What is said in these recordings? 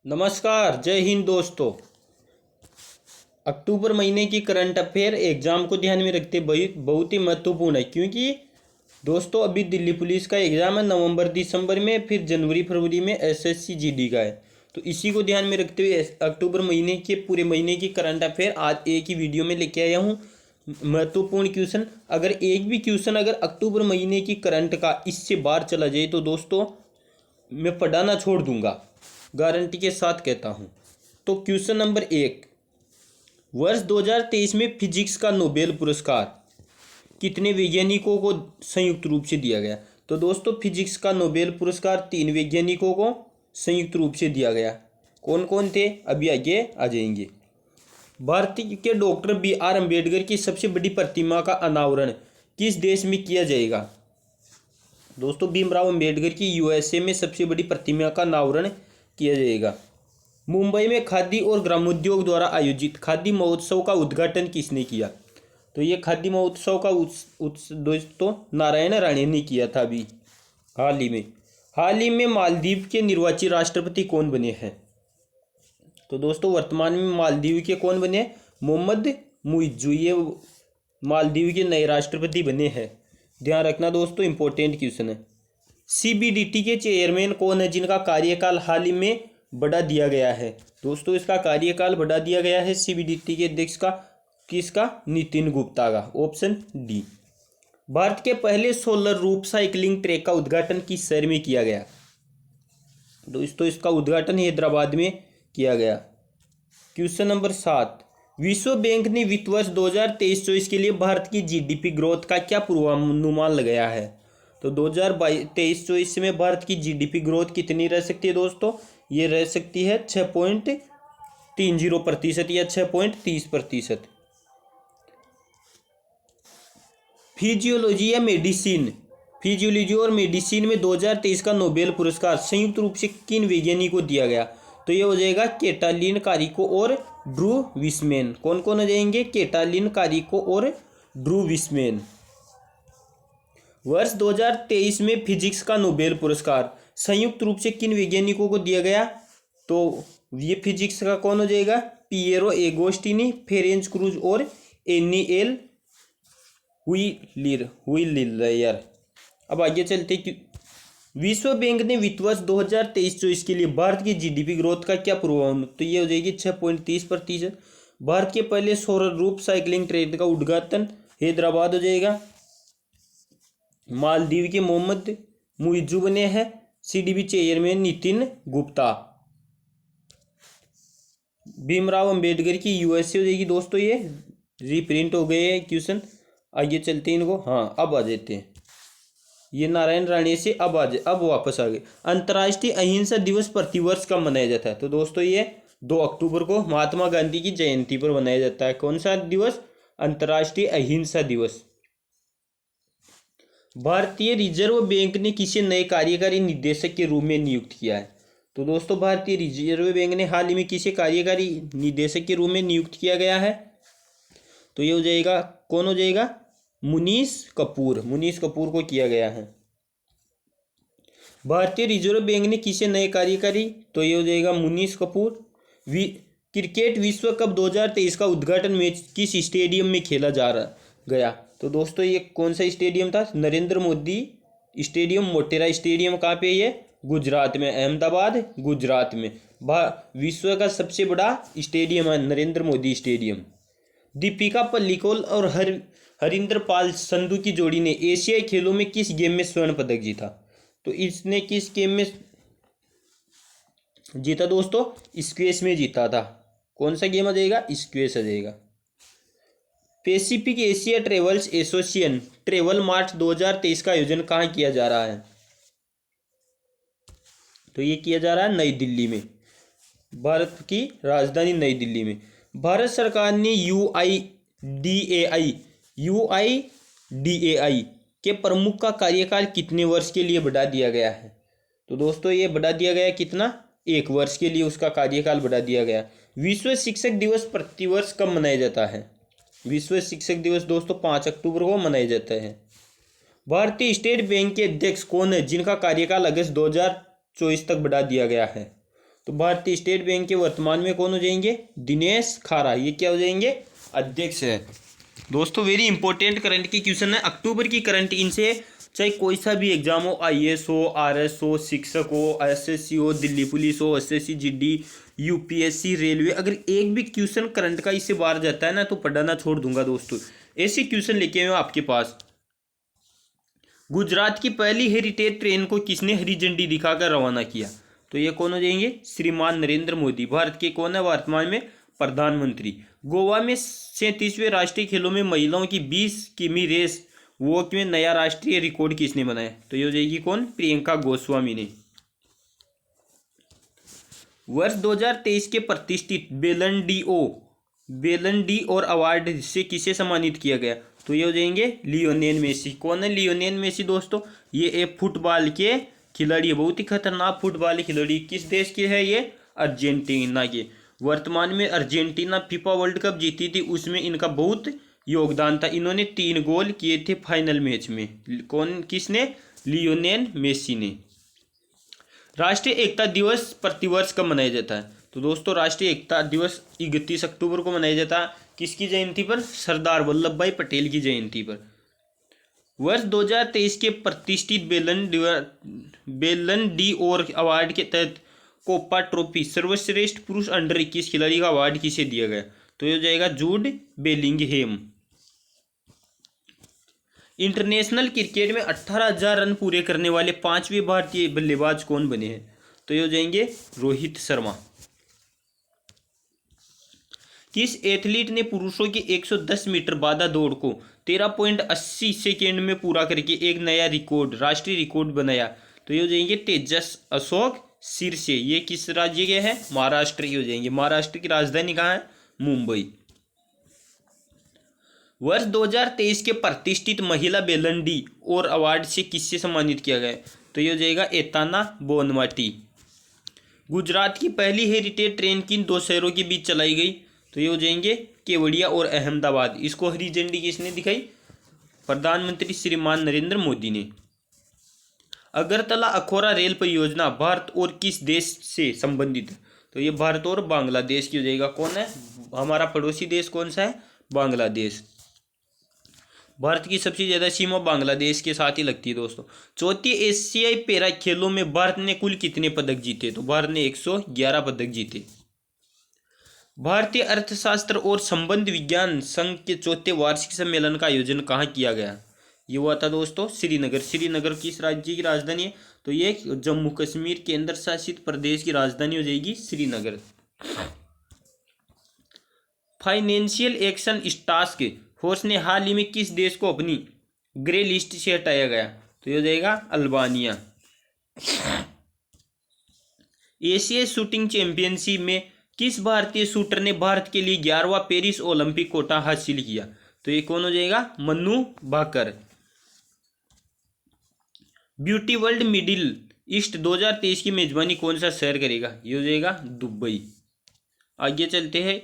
नमस्कार, जय हिंद दोस्तों। अक्टूबर महीने की करंट अफेयर एग्ज़ाम को ध्यान में रखते बहुत बहुत ही महत्वपूर्ण है, क्योंकि दोस्तों अभी दिल्ली पुलिस का एग्ज़ाम है नवंबर दिसंबर में, फिर जनवरी फरवरी में एसएससी जीडी का है। तो इसी को ध्यान में रखते हुए अक्टूबर महीने के पूरे महीने की करंट अफेयर आज एक ही वीडियो में लेके आया हूँ। महत्वपूर्ण क्वेश्चन, अगर एक भी क्वेश्चन अगर अक्टूबर महीने की करंट का इससे बाहर चला जाए तो दोस्तों मैं पढ़ाना छोड़ दूंगा, गारंटी के साथ कहता हूँ। तो क्वेश्चन नंबर 1, वर्ष 2023 में फिजिक्स का नोबेल पुरस्कार कितने वैज्ञानिकों को संयुक्त रूप से दिया गया? तो दोस्तों फिजिक्स का नोबेल पुरस्कार 3 वैज्ञानिकों को संयुक्त रूप से दिया गया। कौन कौन थे अभी आगे आ जाएंगे। भारत के डॉक्टर BR अम्बेडकर की सबसे बड़ी प्रतिमा का अनावरण किस देश में किया जाएगा? दोस्तों भीमराव अम्बेडकर की USA में सबसे बड़ी प्रतिमा का अनावरण किया जाएगा। मुंबई में खादी और ग्रामोद्योग द्वारा आयोजित खादी महोत्सव का उद्घाटन किसने किया? तो ये खादी महोत्सव का दोस्तों नारायण राणे ने किया था। अभी हाल ही में मालदीव के निर्वाचित राष्ट्रपति कौन बने हैं? तो दोस्तों वर्तमान में मालदीव के कौन बने? मोहम्मद मुइज्जू, ये मालदीव के नए राष्ट्रपति बने हैं। ध्यान रखना दोस्तों, इंपॉर्टेंट क्वेश्चन है। CBDT के चेयरमैन कौन है जिनका कार्यकाल हाल ही में बढ़ा दिया गया है? दोस्तों इसका कार्यकाल बढ़ा दिया गया है CBDT के अध्यक्ष का, किसका? नितिन गुप्ता का। Option D. भारत के पहले सोलर रूफ साइकिलिंग ट्रैक का उद्घाटन किस शहर में किया गया? दोस्तों इसका उद्घाटन हैदराबाद में किया गया। क्वेश्चन नंबर 7, विश्व बैंक ने वित्त वर्ष 2023-24 के लिए भारत की GDP ग्रोथ का क्या पूर्वानुमान लगाया है? तो 2023-24 में भारत की GDP ग्रोथ कितनी रह सकती है दोस्तों? ये रह सकती है 6.30% या 6.30%। फिजियोलॉजी और मेडिसिन में 2023 का नोबेल पुरस्कार संयुक्त रूप से किन वैज्ञानिकों को दिया गया? तो ये हो जाएगा कैटालिन कारिको और ड्रू विस्मैन। कौन कौन हो जाएंगे? कैटालिन कारिको और ड्रू विस्मैन। वर्ष 2023 में फिजिक्स का नोबेल पुरस्कार संयुक्त रूप से किन वैज्ञानिकों को दिया गया? तो ये फिजिक्स का कौन हो जाएगा? पिएरो एगोस्टिनी, फेरेंच क्रूज और एनिएल हुइलियर। अब आगे चलते कि विश्व बैंक ने वित्त वर्ष 2023-24 के लिए भारत की GDP ग्रोथ का क्या पूर्वानुमान? तो ये हो जाएगी 6.30%। भारत के पहले सोलर रूफ साइकिलिंग ट्रैक का उद्घाटन हैदराबाद हो जाएगा। मालदीव के मोहम्मद मुइज्जू बने हैं CDB चेयरमैन नितिन गुप्ता। भीमराव अंबेडकर की USA हो जाएगी दोस्तों, ये रिप्रिंट हो गए हैं क्वेश्चन। आगे चलते हैं इनको। हाँ अब आ जाते हैं, ये नारायण राणे से अब वापस आ गए। अंतर्राष्ट्रीय अहिंसा दिवस प्रतिवर्ष कब मनाया जाता है? तो दोस्तों ये 2 अक्टूबर को महात्मा गांधी की जयंती पर मनाया जाता है। कौन सा दिवस? अंतर्राष्ट्रीय अहिंसा दिवस। भारतीय रिजर्व बैंक ने किसे नए कार्यकारी निदेशक के रूप में नियुक्त किया है? तो दोस्तों भारतीय रिजर्व बैंक ने हाल ही में किसे कार्यकारी निदेशक के रूप में नियुक्त किया गया है? तो ये हो जाएगा, कौन हो जाएगा? मुनीश कपूर को किया गया है। भारतीय रिजर्व बैंक ने किसे नए कार्यकारी? तो ये हो जाएगा मुनीश कपूर। क्रिकेट विश्व कप 2023 का उद्घाटन मैच किस स्टेडियम में खेला गया? तो दोस्तों ये कौन सा स्टेडियम था? Narendra Modi stadium, Motera stadium. कहाँ पे? ये गुजरात में, अहमदाबाद गुजरात में। विश्व का सबसे बड़ा स्टेडियम है नरेंद्र मोदी स्टेडियम। दीपिका पल्लिकल और हरिंदर पाल संधू की जोड़ी ने एशियाई खेलों में किस गेम में स्वर्ण पदक जीता? तो इसने किस गेम में जीता दोस्तों? स्क्वैश में जीता था। कौन सा गेम आ जाएगा? स्क्वैश आ जाएगा। Pacific Asia travels association travel March 2023 का आयोजन कहाँ किया जा रहा है? तो ये किया जा रहा है नई दिल्ली में, भारत की राजधानी नई दिल्ली में। भारत सरकार ने UIDAI के प्रमुख का कार्यकाल कितने वर्ष के लिए बढ़ा दिया गया है? तो दोस्तों ये बढ़ा दिया गया कितना? 1 वर्ष के लिए उसका कार्यकाल बढ़ा दिया गया। विश्व शिक्षक दिवस प्रतिवर्ष कब मनाया जाता है? विश्व शिक्षक दिवस दोस्तों 5 अक्टूबर को मनाया जाता है। भारतीय स्टेट बैंक के अध्यक्ष कौन है जिनका कार्यकाल अगस्त 2024 तक बढ़ा दिया गया है? तो भारतीय स्टेट बैंक के वर्तमान में कौन हो जाएंगे? दिनेश खारा, ये क्या हो जाएंगे? अध्यक्ष है। दोस्तों वेरी इंपॉर्टेंट करंट की क्वेश्चन है, अक्टूबर की करंट इनसे चाहे कोई सा भी एग्जाम हो, आईएएस हो, आरएस हो, शिक्षक हो, एसएससी हो, दिल्ली पुलिस हो, एसएससी जीडी, यूपीएससी, रेलवे, अगर एक भी क्वेश्चन करंट का इससे बाहर जाता है ना तो पढ़ाना छोड़ दूंगा दोस्तों। ऐसी क्वेश्चन लेके आए आपके पास। गुजरात की पहली हेरिटेज ट्रेन को किसने हरी झंडी दिखाकर रवाना किया? तो ये कौन हो जाएंगे? श्रीमान नरेंद्र मोदी। भारत के कौन है वर्तमान में? प्रधानमंत्री। गोवा में 37वें राष्ट्रीय खेलों में महिलाओं की 20 किमी रेस वॉक में नया राष्ट्रीय रिकॉर्ड किसने बनाया? तो ये हो जाएगी कौन? प्रियंका गोस्वामी ने। वर्ष 2023 के प्रतिष्ठित बेलन डी और अवार्ड से किसे सम्मानित किया गया? तो ये हो जाएंगे लियोनेल मेसी। कौन है लियोनेल मेसी दोस्तों? ये एक फुटबॉल के खिलाड़ी है, बहुत ही खतरनाक फुटबॉल खिलाड़ी। किस देश के है ये? अर्जेंटीना के। वर्तमान में अर्जेंटीना फीफा वर्ल्ड कप जीती थी, उसमें इनका बहुत योगदान था। इन्होंने 3 गोल किए थे फाइनल मैच में। कौन? किसने? लियोनेल मेसी ने। राष्ट्रीय एकता दिवस प्रतिवर्ष कब मनाया जाता है? तो दोस्तों राष्ट्रीय एकता दिवस 31 अक्टूबर को मनाया जाता है। किसकी जयंती पर? सरदार वल्लभ भाई पटेल की जयंती पर। वर्ष 2023 के प्रतिष्ठित बेलन डी और अवार्ड के तहत कोपा ट्रॉफी सर्वश्रेष्ठ पुरुष अंडर 21 खिलाड़ी का अवार्ड किसे दिया गया? तो ये हो जाएगा जूड बेलिंगहेम। इंटरनेशनल क्रिकेट में 18,000 रन पूरे करने वाले 5वें भारतीय बल्लेबाज कौन बने हैं? तो ये हो जाएंगे रोहित शर्मा। किस एथलीट ने पुरुषों की 110 मीटर बाधा दौड़ को 13.80 सेकेंड में पूरा करके एक नया रिकॉर्ड, राष्ट्रीय रिकॉर्ड बनाया? तो ये हो जाएंगे तेजस अशोक सिरसे। ये किस राज्य के हैं? महाराष्ट्र के हो जाएंगे। महाराष्ट्र की राजधानी कहाँ है? मुंबई। वर्ष 2023 के प्रतिष्ठित महिला बेलन डी और अवार्ड से किससे सम्मानित किया गया? तो ये हो जाएगा एताना बोनवाटी। गुजरात की पहली हेरिटेज ट्रेन किन 2 शहरों के बीच चलाई गई? तो ये हो जाएंगे केवड़िया और अहमदाबाद। इसको हरी झंडी किसने दिखाई? प्रधानमंत्री श्रीमान नरेंद्र मोदी ने। अगरतला अखौरा रेल परियोजना भारत और किस देश से संबंधित है? तो ये भारत और बांग्लादेश की हो जाएगा। कौन है? हमारा पड़ोसी देश कौन सा है? बांग्लादेश। भारत की सबसे ज्यादा सीमा बांग्लादेश के साथ ही लगती है दोस्तों। चौथी एशियाई पैरा खेलों में भारत ने कुल कितने पदक जीते? तो भारत ने 111 पदक जीते। भारतीय अर्थशास्त्र और संबंध विज्ञान संघ के 4थे वार्षिक सम्मेलन का आयोजन कहाँ किया गया? ये हुआ था दोस्तों श्रीनगर। श्रीनगर किस राज्य की राजधानी है? तो ये जम्मू कश्मीर केंद्र शासित प्रदेश की राजधानी हो जाएगी Srinagar. Financial action task force ने हाल ही में किस देश को अपनी ग्रे लिस्ट से हटाया गया? तो ये हो जाएगा अल्बानिया। एशियाई शूटिंग चैंपियनशिप में किस भारतीय शूटर ने भारत के लिए 11वां पेरिस ओलंपिक कोटा हासिल किया? तो ये कौन हो जाएगा? Manu Bhaker. Beauty World Middle East 2023 की मेजबानी कौन सा शहर करेगा? ये हो जाएगा दुबई। आगे चलते हैं।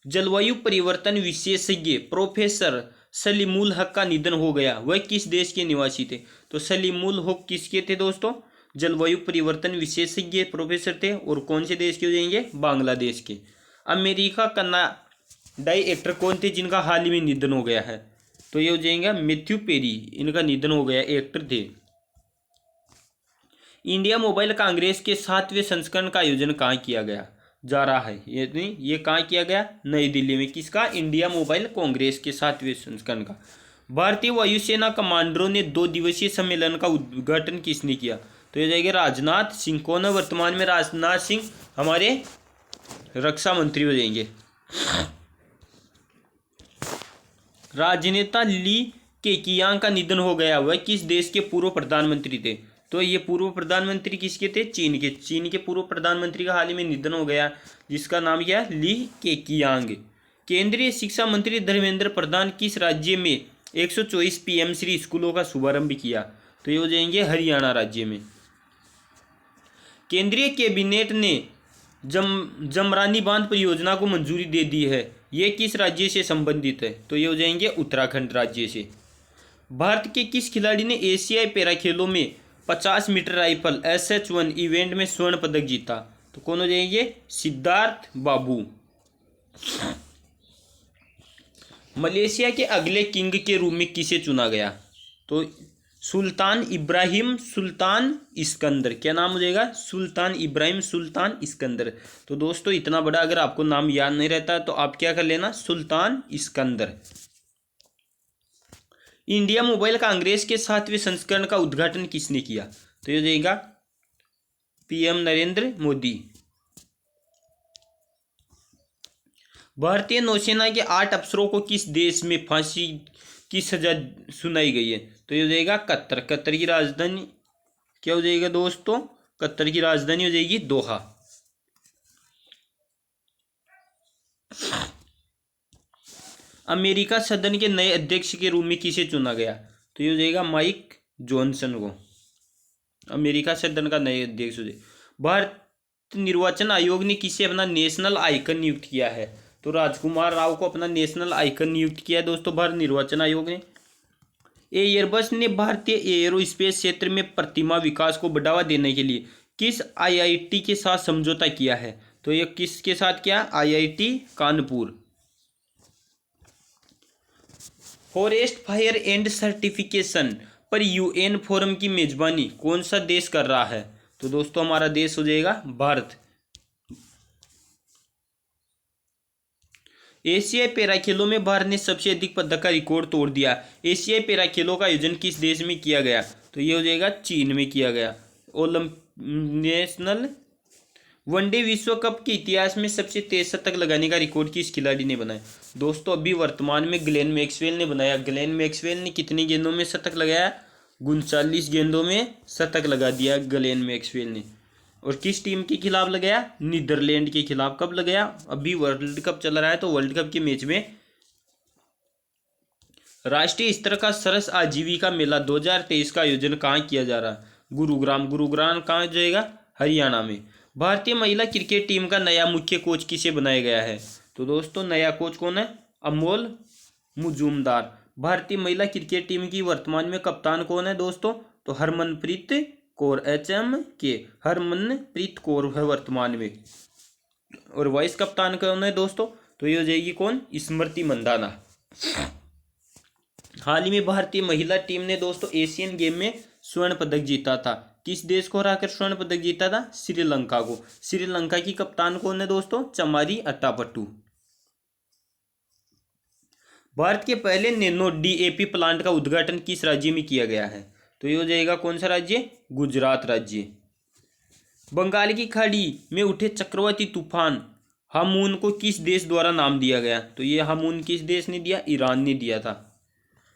जलवायु परिवर्तन विशेषज्ञ प्रोफेसर सलीमुल हक का निधन हो गया, वह किस देश के निवासी थे? तो सलीमुल हक किसके थे दोस्तों? जलवायु परिवर्तन विशेषज्ञ प्रोफेसर थे। और कौन से देश के हो जाएंगे? बांग्लादेश के। अमेरिका कनाडाई एक्टर कौन थे जिनका हाल ही में निधन हो गया है? तो ये हो जाएगा मैथ्यू पेरी, इनका निधन हो गया, एक्टर थे। इंडिया मोबाइल कांग्रेस के 7वें संस्करण का आयोजन कहाँ किया गया जा रहा है? ये कहाँ किया गया? नई दिल्ली में। किसका? इंडिया मोबाइल कांग्रेस के 7वें संस्करण का। भारतीय वायुसेना कमांडरों ने 2 दिवसीय सम्मेलन का उद्घाटन किसने किया? तो ये जाएगा राजनाथ सिंह। कौन है वर्तमान में? राजनाथ सिंह हमारे रक्षा मंत्री हो जाएंगे। राजनेता ली केकियांग का निधन हो गया, वह किस देश के पूर्व प्रधानमंत्री थे? तो ये पूर्व प्रधानमंत्री किसके थे? चीन के। चीन के पूर्व प्रधानमंत्री का हाल ही में निधन हो गया, जिसका नाम क्या है? Li Keqiang. केंद्रीय शिक्षा मंत्री धर्मेंद्र प्रधान किस राज्य में 124 पीएम श्री स्कूलों का शुभारंभ किया? तो ये हो जाएंगे हरियाणा राज्य में। केंद्रीय कैबिनेट ने जमरानी बांध परियोजना को मंजूरी दे दी है, ये किस राज्य से संबंधित है? तो ये हो जाएंगे उत्तराखंड राज्य से। भारत के किस खिलाड़ी ने एशियाई पैरा खेलों में 50 मीटर राइफल SH1 इवेंट में स्वर्ण पदक जीता? तो कौन हो जाएंगे? सिद्धार्थ बाबू। मलेशिया के अगले किंग के रूप में किसे चुना गया? तो सुल्तान इब्राहिम सुल्तान इस्कंदर। क्या नाम हो जाएगा? सुल्तान इब्राहिम सुल्तान इस्कंदर। तो दोस्तों इतना बड़ा अगर आपको नाम याद नहीं रहता तो आप क्या कर लेना? सुल्तान इस्कंदर। इंडिया मोबाइल कांग्रेस के 7वें संस्करण का उद्घाटन किसने किया? तो ये हो जाएगा पीएम नरेंद्र मोदी। भारतीय नौसेना के 8 अफसरों को किस देश में फांसी की सजा सुनाई गई है? तो ये हो जाएगा कतर। कतर की राजधानी क्या हो जाएगा दोस्तों? कतर की राजधानी हो जाएगी दोहा। अमेरिका सदन के नए अध्यक्ष के रूप में किसे चुना गया? तो ये हो जाएगा माइक जॉनसन को अमेरिका सदन का नए अध्यक्ष हो जाए। भारत निर्वाचन आयोग ने किसे अपना नेशनल आइकन नियुक्त किया है? तो राजकुमार राव को अपना नेशनल आइकन नियुक्त किया है दोस्तों भारत निर्वाचन आयोग ने। एयरबस ने भारतीय एयरोस्पेस क्षेत्र में प्रतिमा विकास को बढ़ावा देने के लिए किस आईआईटी के साथ समझौता किया है? तो ये किसके साथ किया? IIT Kanpur. Forest fire and certification पर यूएन फोरम की मेजबानी कौन सा देश कर रहा है? तो दोस्तों हमारा देश हो जाएगा भारत। एशियाई पैरा खेलों में भारत ने सबसे अधिक पदक का रिकॉर्ड तोड़ दिया। एशियाई पैरा खेलों का आयोजन किस देश में किया गया? तो ये हो जाएगा चीन में किया गया। नेशनल वनडे विश्व कप के इतिहास में सबसे तेज शतक लगाने का रिकॉर्ड किस खिलाड़ी ने बनाया? दोस्तों अभी वर्तमान में ग्लेन मैक्सवेल ने बनाया। ग्लेन मैक्सवेल ने कितनी गेंदों में शतक लगाया? 39 गेंदों में शतक लगा दिया ग्लेन मैक्सवेल ने। और किस टीम के खिलाफ लगाया? नीदरलैंड के खिलाफ। कब लगाया? अभी वर्ल्ड कप चल रहा है तो वर्ल्ड कप के मैच में। राष्ट्रीय स्तर का सरस आजीविका मेला 2023 का आयोजन कहाँ किया जा रहा है? गुरुग्राम। गुरुग्राम कहाँ जाएगा? हरियाणा में। भारतीय महिला क्रिकेट टीम का नया मुख्य कोच किसे बनाया गया है? तो दोस्तों नया कोच कौन है? अमोल मुजुमदार। भारतीय महिला क्रिकेट टीम की वर्तमान में कप्तान कौन है दोस्तों? तो हरमनप्रीत कौर। HMK हरमनप्रीत कौर है वर्तमान में। और वाइस कप्तान कौन है दोस्तों? तो ये हो जाएगी कौन? स्मृति मंदाना। हाल ही में भारतीय महिला टीम ने दोस्तों एशियन गेम में स्वर्ण पदक जीता था। किस देश को हराकर स्वर्ण पदक जीता था? श्रीलंका को। श्रीलंका की कप्तान कौन है दोस्तों? चमारी अट्टापट्टू। भारत के पहले नैनो DAP प्लांट का उद्घाटन किस राज्य में किया गया है? तो ये हो जाएगा कौन सा राज्य? गुजरात राज्य। बंगाल की खाड़ी में उठे चक्रवाती तूफान हामून को किस देश द्वारा नाम दिया गया? तो ये हामून किस देश ने दिया? ईरान ने दिया था।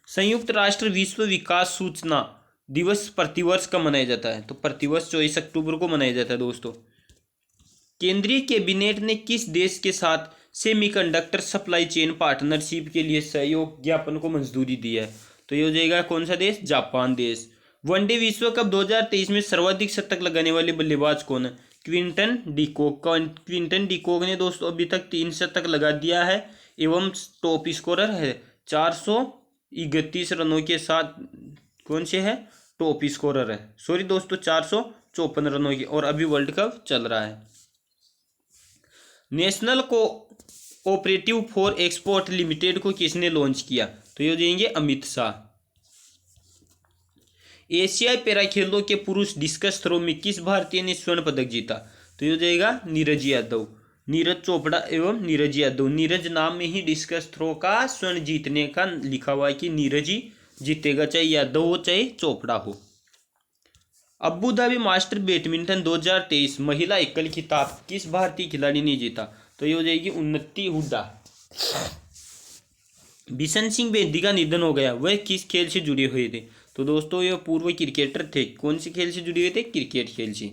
संयुक्त राष्ट्र विश्व विकास सूचना दिवस प्रतिवर्ष कब मनाया जाता है? तो प्रतिवर्ष 24 अक्टूबर को मनाया जाता है दोस्तों। केंद्रीय कैबिनेट ने किस देश के साथ सेमीकंडक्टर सप्लाई चेन पार्टनरशिप के लिए सहयोग ज्ञापन को मंजूरी दी है? तो ये हो जाएगा कौन सा देश? जापान देश। वनडे विश्व कप 2023 में सर्वाधिक शतक लगाने वाले बल्लेबाज कौन है? Quinton de Kock. क्विंटन डिकॉक ने दोस्तों अभी तक 3 शतक लगा दिया है एवं टॉप स्कोरर है। 431 रनों के साथ कौन से है? टॉप स्कोरर है। सॉरी दोस्तों 454 रनों की। और अभी वर्ल्ड कप चल रहा है। National cooperative for export limited को किसने लॉन्च किया? तो ये हो जाएंगे अमित शाह। एशियाई पैरा खेलों के पुरुष डिस्कस थ्रो में किस भारतीय ने स्वर्ण पदक जीता? तो ये हो जाएगा नीरज यादव। नीरज चोपड़ा एवं नीरज यादव। नीरज नाम में ही डिस्कस थ्रो का स्वर्ण जीतने का लिखा हुआ है कि नीरज ही जीतेगा, चाहे यादव हो चाहे चोपड़ा हो। अबू धाबी मास्टर बैडमिंटन 2023 महिला एकल खिताब किस भारतीय खिलाड़ी ने जीता? तो ये हो जाएगी उन्नति हुड्डा। बिशन सिंह बेदी का निधन हो गया, वह किस खेल से जुड़े हुए थे? तो दोस्तों ये पूर्व क्रिकेटर थे। कौन से खेल से जुड़े हुए थे? क्रिकेट खेल से।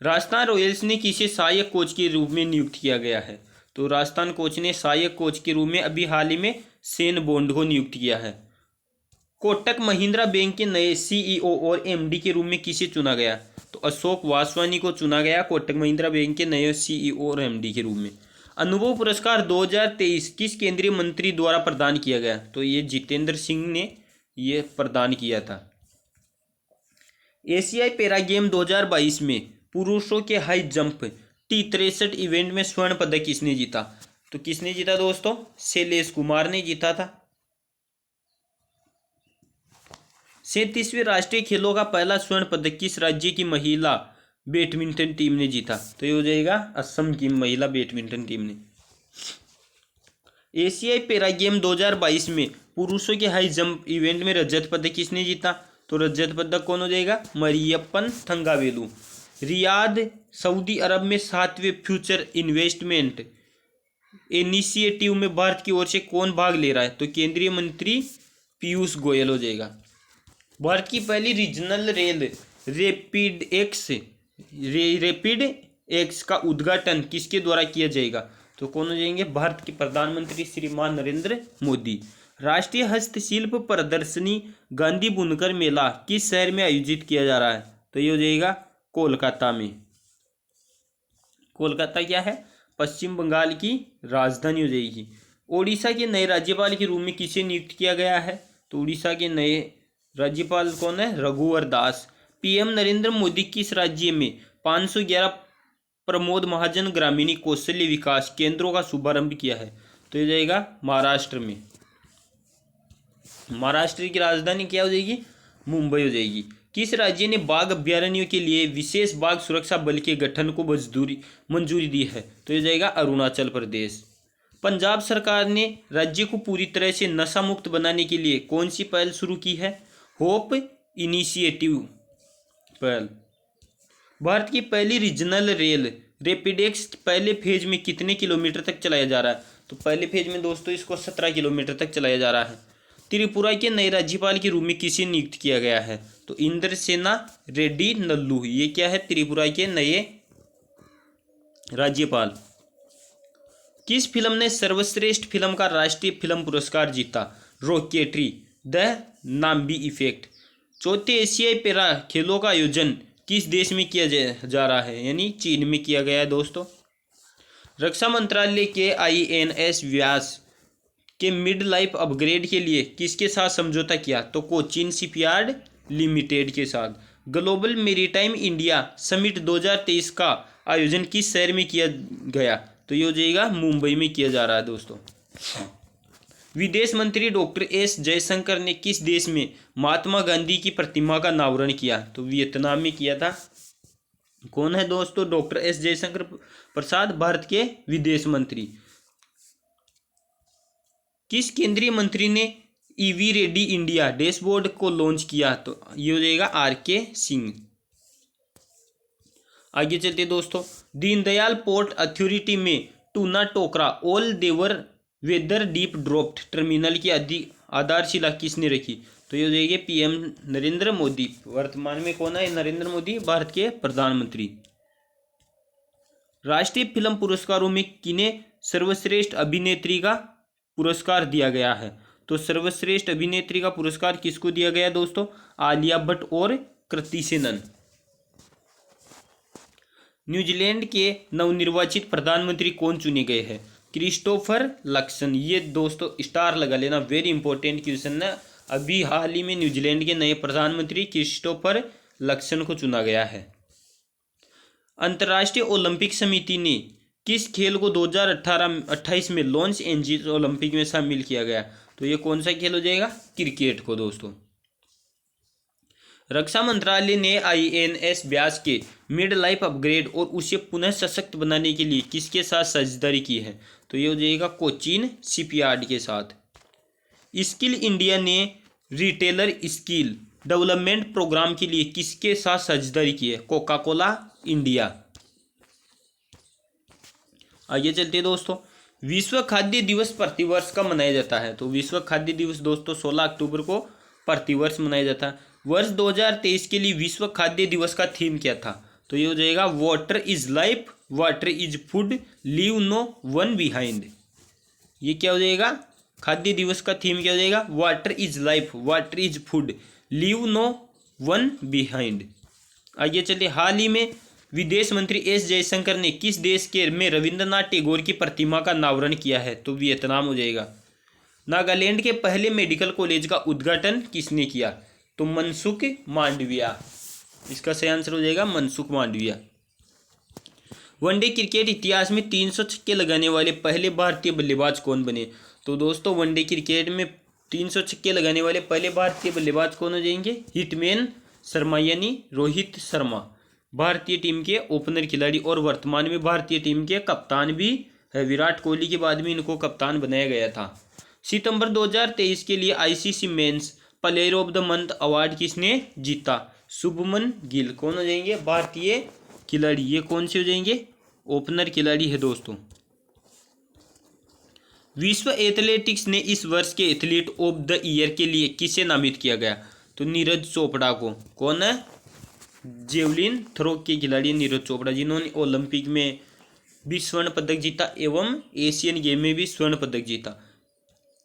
राजस्थान रॉयल्स ने किसे सहायक कोच के रूप में नियुक्त किया गया है? तो राजस्थान कोच ने सहायक कोच के रूप में अभी हाल ही में शेन बॉन्ड को नियुक्त किया है। कोटक महिंद्रा बैंक के नए CEO और MD के रूप में किसे चुना गया? तो अशोक वासवानी को चुना गया कोटक महिंद्रा बैंक के नए CEO और MD के रूप में। अनुभव पुरस्कार 2023 किस केंद्रीय मंत्री द्वारा प्रदान किया गया? तो ये जितेंद्र सिंह ने ये प्रदान किया था। एशियाई पैरा गेम 2022 में पुरुषों के हाई जंप T63 इवेंट में स्वर्ण पदक किसने जीता? तो किसने जीता दोस्तों? शैलेश कुमार ने जीता था। 37वें राष्ट्रीय खेलों का पहला स्वर्ण पदक किस राज्य की महिला बैडमिंटन टीम ने जीता? तो ये हो जाएगा असम की महिला बैडमिंटन टीम ने। एशियाई पैरा गेम 2022 में पुरुषों के हाई जंप इवेंट में रजत पदक किसने जीता? तो रजत पदक कौन हो जाएगा? मरियप्पन थंगावेलु। रियाद सऊदी अरब में 7वें फ्यूचर इन्वेस्टमेंट इनिशिएटिव में भारत की ओर से कौन भाग ले रहा है? तो केंद्रीय मंत्री पीयूष गोयल हो जाएगा। भारत की पहली रीजनल रेल रैपिड एक्स का उद्घाटन किसके द्वारा किया जाएगा? तो कौन हो जाएंगे? भारत के प्रधानमंत्री श्रीमान नरेंद्र मोदी। राष्ट्रीय हस्तशिल्प प्रदर्शनी गांधी बुनकर मेला किस शहर में आयोजित किया जा रहा है? तो ये हो जाएगा कोलकाता में। कोलकाता क्या है? पश्चिम बंगाल की राजधानी हो जाएगी। ओडिशा के नए राज्यपाल के रूप में किसे नियुक्त किया गया है? तो उड़ीसा के नए राज्यपाल कौन है? रघुवर दास। पीएम नरेंद्र मोदी किस राज्य में 511 प्रमोद महाजन ग्रामीण कौशल्य विकास केंद्रों का शुभारंभ किया है? तो ये जाएगा महाराष्ट्र में। महाराष्ट्र की राजधानी क्या हो जाएगी? मुंबई हो जाएगी। किस राज्य ने बाघ अभ्यारण्यों के लिए विशेष बाघ सुरक्षा बल के गठन को मंजूरी दी है? तो ये जाएगा अरुणाचल प्रदेश। पंजाब सरकार ने राज्य को पूरी तरह से नशा मुक्त बनाने के लिए कौन सी पहल शुरू की है? होप इनिशिएटिव पहल। भारत की पहली रीजनल रेल रैपिडेक्स पहले फेज में कितने किलोमीटर तक चलाया जा रहा है? तो पहले फेज में दोस्तों इसको 17 किलोमीटर तक चलाया जा रहा है। त्रिपुरा के नए राज्यपाल के रूप में किसे नियुक्त किया गया है? तो इंद्रसेना रेड्डी नल्लू। ये क्या है? त्रिपुरा के नए राज्यपाल। किस फिल्म ने सर्वश्रेष्ठ फिल्म का राष्ट्रीय फिल्म पुरस्कार जीता? Rocketry the Nambi effect. चौथे एशियाई पैरा खेलों का आयोजन किस देश में किया जा रहा है? यानी चीन में किया गया है दोस्तों। रक्षा मंत्रालय के INS व्यास के मिड लाइफ अपग्रेड के लिए किसके साथ समझौता किया? तो कोचीन शिपयार्ड लिमिटेड के साथ। ग्लोबल मेरीटाइम इंडिया समिट 2023 का आयोजन किस शहर में किया गया? तो ये हो जाएगा मुंबई में किया जा रहा है दोस्तों। विदेश मंत्री डॉक्टर एस जयशंकर ने किस देश में महात्मा गांधी की प्रतिमा का अनावरण किया? तो वियतनाम में किया था। कौन है दोस्तों? डॉक्टर एस जयशंकर प्रसाद, भारत के विदेश मंत्री। किस केंद्रीय मंत्री ने ईवी रेडी इंडिया डैशबोर्ड को लॉन्च किया? तो ये हो जाएगा RK सिंह। आगे चलते दोस्तों। दीनदयाल पोर्ट अथॉरिटी में टूना टोकरा ऑल देवर वेदर डीप ड्रॉप्ड टर्मिनल की आधारशिला किसने रखी? तो ये हो जाएगी PM नरेंद्र मोदी। वर्तमान में कौन है? नरेंद्र मोदी, भारत के प्रधानमंत्री। राष्ट्रीय फिल्म पुरस्कारों में किन्हें सर्वश्रेष्ठ अभिनेत्री का पुरस्कार दिया गया है? तो सर्वश्रेष्ठ अभिनेत्री का पुरस्कार किसको दिया गया दोस्तों? आलिया भट्ट और कृति सेनन। न्यूजीलैंड के नवनिर्वाचित प्रधानमंत्री कौन चुने गए हैं? Christopher Luxon. ये दोस्तों स्टार लगा लेना, वेरी इंपॉर्टेंट क्वेश्चन है। अभी हाल ही में न्यूजीलैंड के नए प्रधानमंत्री क्रिस्टोफर लक्सन को चुना गया है। अंतर्राष्ट्रीय ओलंपिक समिति ने किस खेल को 2028 में लॉस एंजिल्स ओलंपिक में शामिल किया गया? तो ये कौन सा खेल हो जाएगा? क्रिकेट को दोस्तों। रक्षा मंत्रालय ने INS व्यास के मिड लाइफ अपग्रेड और उसे पुनः सशक्त बनाने के लिए किसके साथ साझेदारी की है? तो ये हो जाएगा कोचीन शिपयार्ड के साथ। स्किल इंडिया ने रिटेलर स्किल डेवलपमेंट प्रोग्राम के लिए किसके साथ साझेदारी की है? Coca Cola India. आगे चलते दोस्तों। विश्व खाद्य दिवस प्रतिवर्ष कब मनाया जाता है? तो विश्व खाद्य दिवस दोस्तों 16 अक्टूबर को प्रतिवर्ष मनाया जाता है। वर्ष 2023 के लिए विश्व खाद्य दिवस का थीम क्या था? तो ये हो जाएगा water is life, water is food, leave no one behind. ये क्या हो जाएगा? खाद्य दिवस का थीम क्या हो जाएगा? Water is life, water is food, leave no one behind. आइए चलिए। हाल ही में विदेश मंत्री एस जयशंकर ने किस देश के में रविंद्रनाथ टैगोर की प्रतिमा का अनावरण किया है? तो वियतनाम हो जाएगा। नागालैंड के पहले मेडिकल कॉलेज का उद्घाटन किसने किया? तो मनसुख मांडविया। इसका सही आंसर हो जाएगा मनसुख मांडविया। वनडे क्रिकेट इतिहास में 300 छक्के लगाने वाले पहले भारतीय बल्लेबाज कौन बने? तो दोस्तों वनडे क्रिकेट में 300 छक्के लगाने वाले पहले भारतीय बल्लेबाज कौन हो जाएंगे? हिटमैन शर्मा यानी रोहित शर्मा, भारतीय टीम के ओपनर खिलाड़ी और वर्तमान में भारतीय टीम के कप्तान भी है। विराट कोहली के बाद में इनको कप्तान बनाया गया था। सितंबर 2023 के लिए ICC men's player of the month award किसने जीता? शुभमन गिल। कौन हो जाएंगे? भारतीय खिलाड़ी। ये कौन से हो जाएंगे? ओपनर खिलाड़ी है दोस्तों। विश्व एथलेटिक्स ने इस वर्ष के एथलीट ऑफ द ईयर के लिए किसे नामित किया गया? तो नीरज चोपड़ा को। कौन है? जेवलिन थ्रो के खिलाड़ी नीरज चोपड़ा, जिन्होंने ओलंपिक में भी स्वर्ण पदक जीता एवं एशियन गेम में भी स्वर्ण पदक जीता।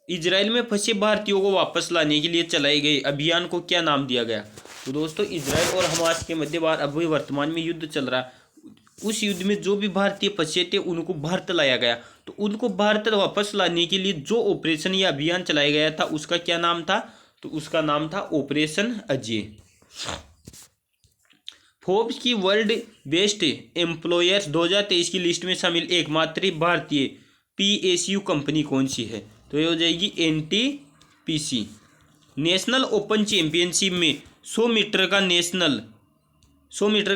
इजराइल में फंसे भारतीयों को वापस लाने के लिए चलाए गए अभियान को क्या नाम दिया गया? तो दोस्तों इजराइल और हमास के मध्य अभी वर्तमान में युद्ध चल रहा है। उस युद्ध में जो भी भारतीय फंसे थे उनको भारत लाया गया। तो उनको भारत वापस लाने के लिए जो ऑपरेशन या अभियान चलाया गया था उसका क्या नाम था? तो उसका नाम था ऑपरेशन अजय। फोर्ब्स की वर्ल्ड बेस्ट एम्प्लॉयर्स 2023 की लिस्ट में शामिल एकमात्र भारतीय पीएसयू कंपनी कौन सी है? तो ये हो जाएगी एनटीपीसी। नेशनल ओपन चैंपियनशिप में 100 मीटर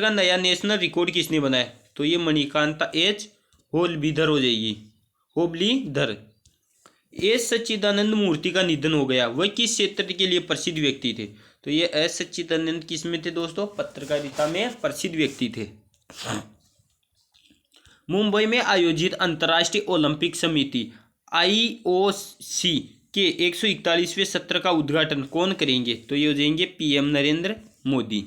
का नया नेशनल रिकॉर्ड किसने बनाया? तो ये मणिकांता एच होलबीधर हो जाएगी, होबलीधर। एस सच्चिदानंद मूर्ति का निधन हो गया, वह किस क्षेत्र के लिए प्रसिद्ध व्यक्ति थे? तो ये एस सच्चिदानंद किस में थे दोस्तों? पत्रकारिता में प्रसिद्ध व्यक्ति थे। मुंबई में आयोजित अंतर्राष्ट्रीय ओलंपिक समिति आईओसी के 141वें सत्र का उद्घाटन कौन करेंगे? तो ये हो जाएंगे पीएम नरेंद्र मोदी।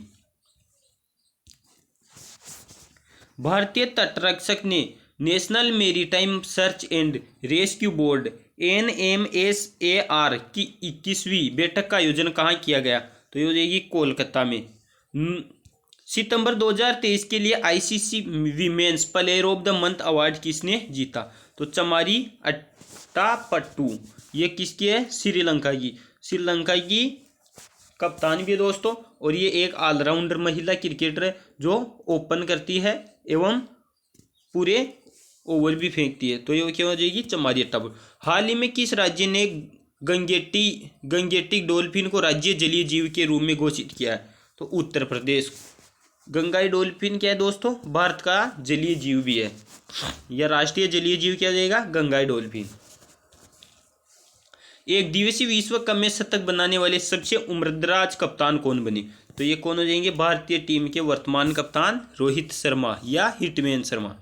भारतीय तटरक्षक ने national maritime search and rescue board NMSAR की 21वीं बैठक का आयोजन कहाँ किया गया? तो ये हो जाएगी कोलकाता में। सितंबर 2023 के लिए ICC women's player of the month award किसने जीता? तो चमारी अट्टापट्टू। ये किसकी है? श्रीलंका की। श्रीलंका की कप्तान भी है दोस्तों, और ये एक ऑलराउंडर महिला क्रिकेटर है जो ओपन करती है एवं पूरे ओवर भी फेंकती है। तो ये क्या हो जाएगी? चमारी अट्टापट्टू। हाल ही में किस राज्य ने गंगेटिक डॉल्फिन को राज्य जलीय जीव के रूप में घोषित किया है? तो उत्तर प्रदेश। गंगाई डॉल्फिन क्या है दोस्तों? भारत का जलीय जीव भी है। यह राष्ट्रीय जलीय जीव क्या हो जाएगा? गंगाई डॉल्फिन। एक दिवसीय विश्व कप में शतक बनाने वाले सबसे उम्रदराज कप्तान कौन बने? तो ये कौन हो जाएंगे? भारतीय टीम के वर्तमान कप्तान रोहित शर्मा या hitman Sharma.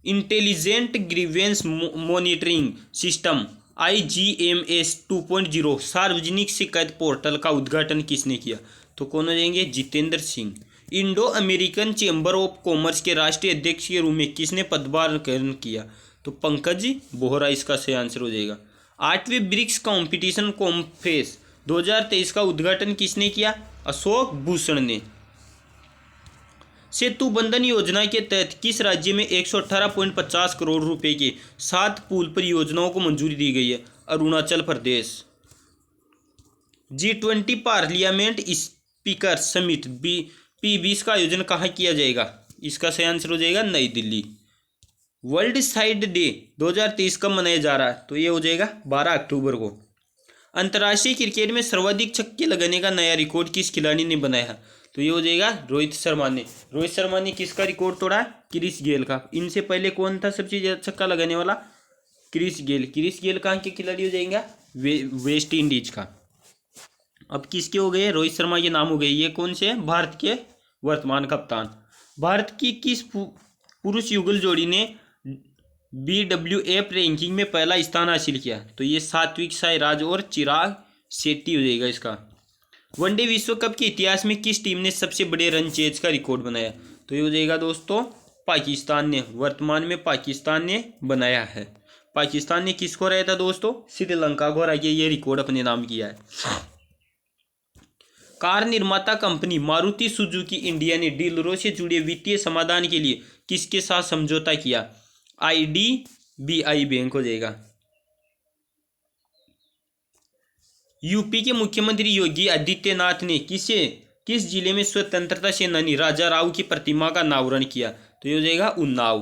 Intelligent grievance monitoring system IGMS 2.0 सार्वजनिक शिकायत पोर्टल का उद्घाटन किसने किया? तो कौन हो जाएंगे? Jitendra Singh. Indo American chamber of commerce के राष्ट्रीय अध्यक्ष के रूप में किसने पदभार ग्रहण किया? तो पंकज बोहरा इसका सही आंसर हो जाएगा। 8वें ब्रिक्स कॉम्पिटिशन कॉन्फ्रेंस 2023 का उद्घाटन किसने किया? अशोक भूषण ने। सेतु बंधन योजना के तहत किस राज्य में 118.50 करोड़ रुपए के 7 पुल परियोजनाओं को मंजूरी दी गई है? Arunachal Pradesh. G20 parliament speaker summit P20 का आयोजन कहाँ किया जाएगा? इसका सही आंसर हो जाएगा नई दिल्ली। वर्ल्ड साइड डे 2023 कब मनाया जा रहा है? तो ये हो जाएगा 12 अक्टूबर को। अंतर्राष्ट्रीय क्रिकेट में सर्वाधिक छक्के लगाने का नया रिकॉर्ड किस खिलाड़ी ने बनाया? तो ये हो जाएगा रोहित शर्मा ने। रोहित शर्मा ने किसका रिकॉर्ड तोड़ा? क्रिस गेल का। इनसे पहले कौन था सबसे ज्यादा छक्का लगाने वाला? Chris Gayle. क्रिस गेल कहाँ के खिलाड़ी हो जाएंगे? वेस्ट इंडीज का। अब किसके हो गए? रोहित शर्मा के नाम हो गए। ये कौन से हैं? भारत के वर्तमान कप्तान। भारत की किस पुरुष युगल जोड़ी ने BWF रैंकिंग में पहला स्थान हासिल किया? तो ये सात्विक साईराज और चिराग शेट्टी हो जाएगा इसका। वनडे विश्व कप के इतिहास में किस टीम ने सबसे बड़े रन चेज का रिकॉर्ड बनाया? तो ये हो जाएगा दोस्तों पाकिस्तान ने। वर्तमान में पाकिस्तान ने बनाया है। पाकिस्तान ने किसको हराया था दोस्तों? श्रीलंका को हरा के ये रिकॉर्ड अपने नाम किया है। कार निर्माता कंपनी मारुति सुजुकी इंडिया ने डीलरों से जुड़े वित्तीय समाधान के लिए किसके साथ समझौता किया? IDBI बैंक हो जाएगा। यूपी के मुख्यमंत्री योगी आदित्यनाथ ने किसे किस जिले में स्वतंत्रता सेनानी राजा राव की प्रतिमा का अनावरण किया? तो ये हो जाएगा उन्नाव।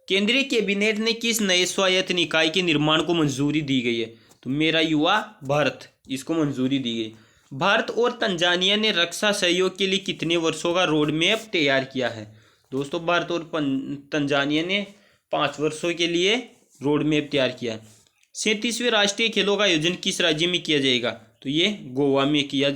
केंद्रीय कैबिनेट ने किस नए स्वायत्त निकाय के निर्माण को मंजूरी दी गई है? तो मेरा युवा भारत, इसको मंजूरी दी गई। भारत और तंजानिया ने रक्षा सहयोग के लिए कितने वर्षों का रोड मैप तैयार किया है? दोस्तों भारत और तंजानिया ने 5 वर्षों के लिए रोड मैप तैयार किया है। 37वें राष्ट्रीय खेलों का आयोजन किस राज्य में किया जाएगा? तो ये गोवा में किया।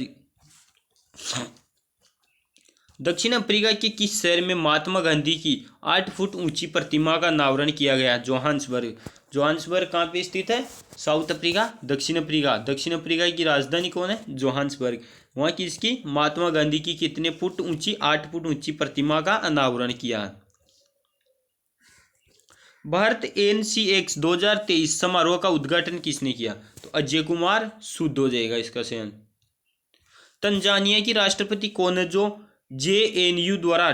दक्षिण अफ्रीका के किस शहर में महात्मा गांधी की 8 फुट ऊंची प्रतिमा का अनावरण किया गया? जोहान्सबर्ग। जोहान्सबर्ग कहाँ पे स्थित है? साउथ अफ्रीका, दक्षिण अफ्रीका। दक्षिण अफ्रीका की राजधानी कौन है? जोहान्सबर्ग। वहाँ किसकी? महात्मा गांधी की कितने फुट ऊंची? 8 फुट ऊंची प्रतिमा का अनावरण किया। भारत NCX 2023 समारोह का उद्घाटन किसने किया? तो अजय कुमार सूद हो जाएगा इसका सही। तंजानिया की राष्ट्रपति कौन है जो JNU द्वारा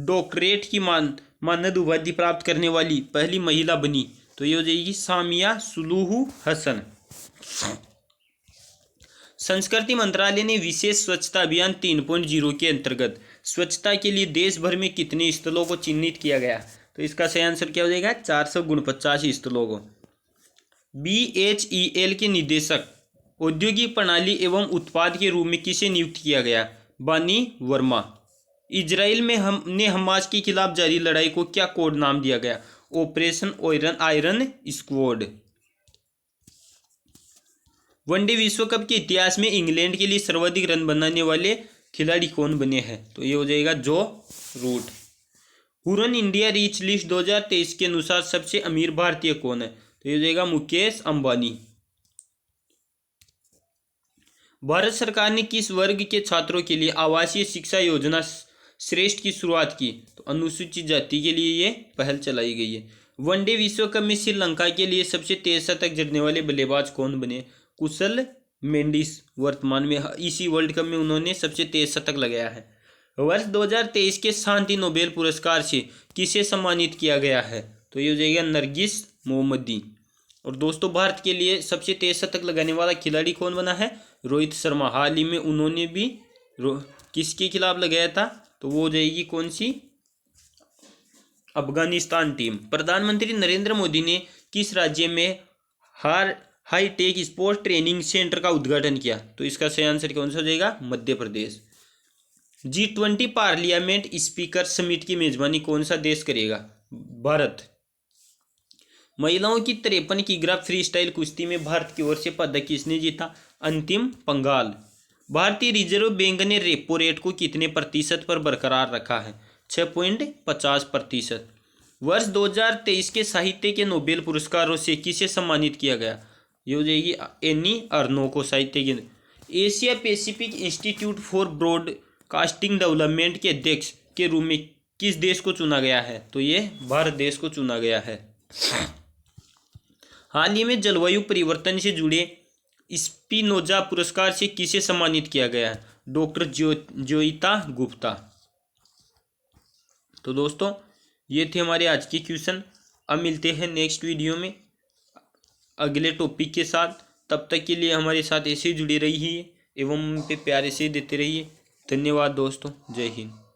डॉक्टरेट की मानद उपाधि प्राप्त करने वाली पहली महिला बनी? तो ये हो जाएगी सामिया सुलूहू हसन। संस्कृति मंत्रालय ने विशेष स्वच्छता अभियान 3.0 के अंतर्गत स्वच्छता के लिए देश भर में कितने स्थलों को चिन्हित किया गया? तो इसका सही आंसर क्या हो जाएगा? 449 स्थलों को। BHEL के निदेशक औद्योगिक प्रणाली एवं उत्पाद के रूप में किसे नियुक्त किया गया? बानी वर्मा। इजराइल में हमास के खिलाफ जारी लड़ाई को क्या कोड नाम दिया गया? Operation iron squad. वनडे विश्व कप के इतिहास में इंग्लैंड के लिए सर्वाधिक रन बनाने वाले खिलाड़ी कौन बने हैं? तो ये हो जाएगा Joe Root. Hurun India rich list 2023 के अनुसार सबसे अमीर भारतीय कौन है? तो ये हो जाएगा मुकेश अंबानी। भारत सरकार ने किस वर्ग के छात्रों के लिए आवासीय शिक्षा योजना श्रेष्ठ की शुरुआत की? तो अनुसूचित जाति के लिए ये पहल चलाई गई है। वनडे विश्व कप में श्रीलंका के लिए सबसे तेज शतक जड़ने वाले बल्लेबाज कौन बने? कुशल मेंडिस। वर्तमान में इसी वर्ल्ड कप में उन्होंने सबसे तेज शतक लगाया है। वर्ष 2023 के शांति नोबेल पुरस्कार से किसे सम्मानित किया गया है? तो ये हो जाएगा नरगिस मोहम्मदी। और दोस्तों भारत के लिए सबसे तेज शतक लगाने वाला खिलाड़ी कौन बना है? रोहित शर्मा। हाल ही में उन्होंने भी किसके खिलाफ लगाया था? तो वो हो जाएगी कौन सी? अफगानिस्तान टीम। प्रधानमंत्री नरेंद्र मोदी ने किस राज्य में हाईटेक स्पोर्ट्स ट्रेनिंग सेंटर का उद्घाटन किया? तो इसका सही आंसर कौन सा हो जाएगा? Madhya Pradesh. G20 parliament speaker summit की मेजबानी कौन सा देश करेगा? भारत। महिलाओं की 53 किग्रा फ्री स्टाइल कुश्ती में भारत की ओर से पदक किसने जीता? अंतिम पंघाल। भारतीय रिजर्व बैंक ने रेपो रेट को कितने प्रतिशत पर बरकरार रखा है? 6.50%। वर्ष 2023 के साहित्य के नोबेल पुरस्कारों से किसे सम्मानित किया गया? ये हो जाएगी एनी अर्नो को साहित्य के। Asia Pacific institute for broadcasting development के अध्यक्ष के रूप में किस देश को चुना गया है? तो ये भारत देश को चुना गया है। हाल ही में जलवायु परिवर्तन से जुड़े स्पिनोजा पुरस्कार से किसे सम्मानित किया गया है? डॉक्टर जोईता गुप्ता। तो दोस्तों ये थे हमारे आज के क्वेश्चन। अब मिलते हैं नेक्स्ट वीडियो में अगले टॉपिक के साथ। तब तक के लिए हमारे साथ ऐसे ही जुड़े रहिए एवं हम पे प्यार ऐसे ही देते रहिए। धन्यवाद दोस्तों। जय हिंद।